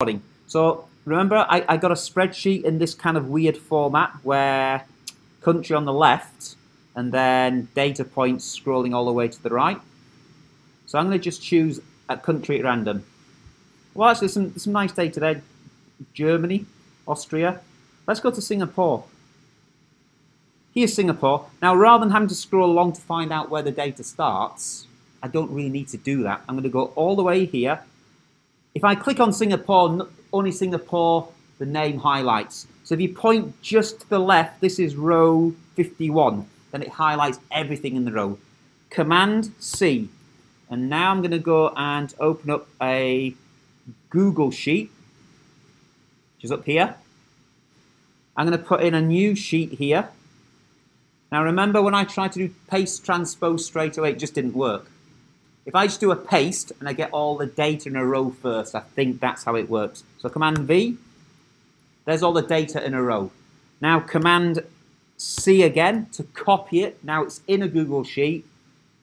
recording. So remember, I got a spreadsheet in this kind of weird format where country on the left and then data points scrolling all the way to the right. So I'm going to just choose a country at random. Well, actually, some nice data there. Germany, Austria. Let's go to Singapore. Here's Singapore. Now, rather than having to scroll along to find out where the data starts, I don't really need to do that. I'm going to go all the way here. If I click on Singapore, only Singapore, the name highlights. So if you point just to the left, this is row 51, then it highlights everything in the row. Command C. And now I'm going to go and open up a Google Sheet, which is up here. I'm going to put in a new sheet here. Now remember, when I tried to do paste transpose straight away, it just didn't work. If I just do a paste and I get all the data in a row first, I think that's how it works. So Command V, there's all the data in a row. Now Command C again to copy it. Now it's in a Google Sheet.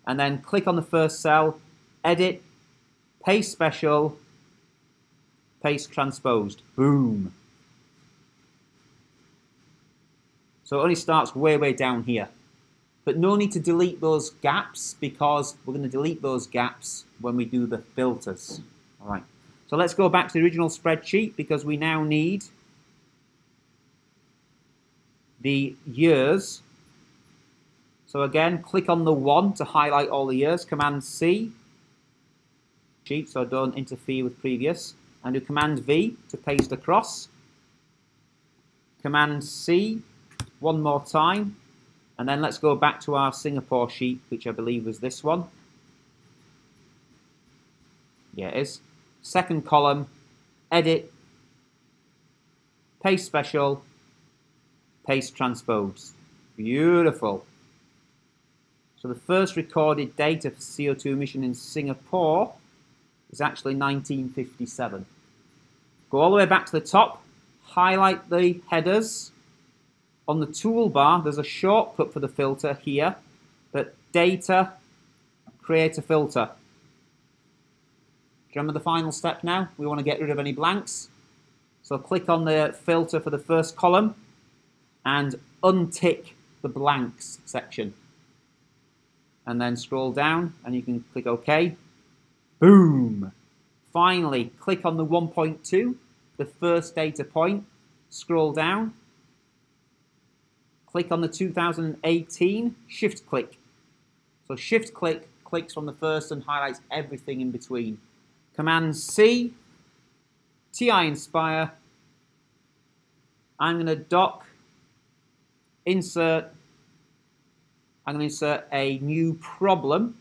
And then click on the first cell, edit, paste special, paste transposed. Boom. So it only starts way down here. But no need to delete those gaps because we're going to delete those gaps when we do the filters. All right. So let's go back to the original spreadsheet because we now need the years. So again, click on the 1 to highlight all the years. Command C, sheet, so don't interfere with previous. And do Command V to paste across. Command C, one more time. And then let's go back to our Singapore sheet, which I believe was this one. Yeah, it is. Second column, edit, paste special, paste transpose. Beautiful. So the first recorded data for CO2 emission in Singapore is actually 1957. Go all the way back to the top, highlight the headers. On the toolbar, there's a shortcut for the filter here, but data, create a filter. Do you remember the final step now? We want to get rid of any blanks. So click on the filter for the first column and untick the blanks section. And then scroll down and you can click OK. Boom! Finally, click on the 1.2, the first data point, scroll down. Click on the 2018, shift click. So shift click clicks from the first and highlights everything in between. Command C, TI Inspire. I'm going to dock, insert. I'm going to insert a new problem.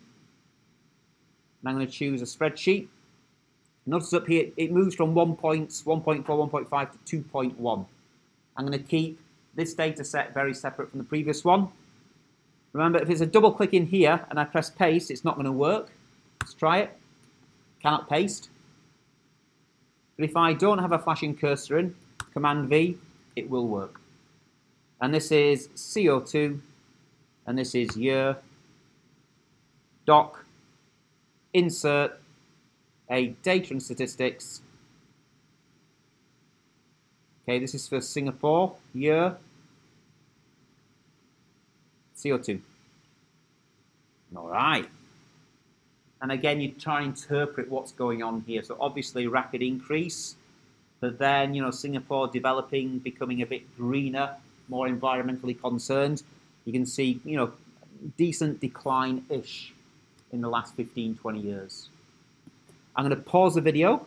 And I'm going to choose a spreadsheet. Notice up here, it moves from 1.4, 1.5 to 2.1. I'm going to keep this data set very separate from the previous one. Remember, if it's a double click in here and I press paste, it's not going to work. Let's try it. Cannot paste. But if I don't have a flashing cursor in, Command V, it will work. And this is CO2, and this is year, doc, insert, a data and statistics. Okay, this is for Singapore, year, CO2. All right. And again, you try and interpret what's going on here. So obviously rapid increase, but then, you know, Singapore developing, becoming a bit greener, more environmentally concerned. You can see, you know, decent decline-ish in the last 15, 20 years. I'm going to pause the video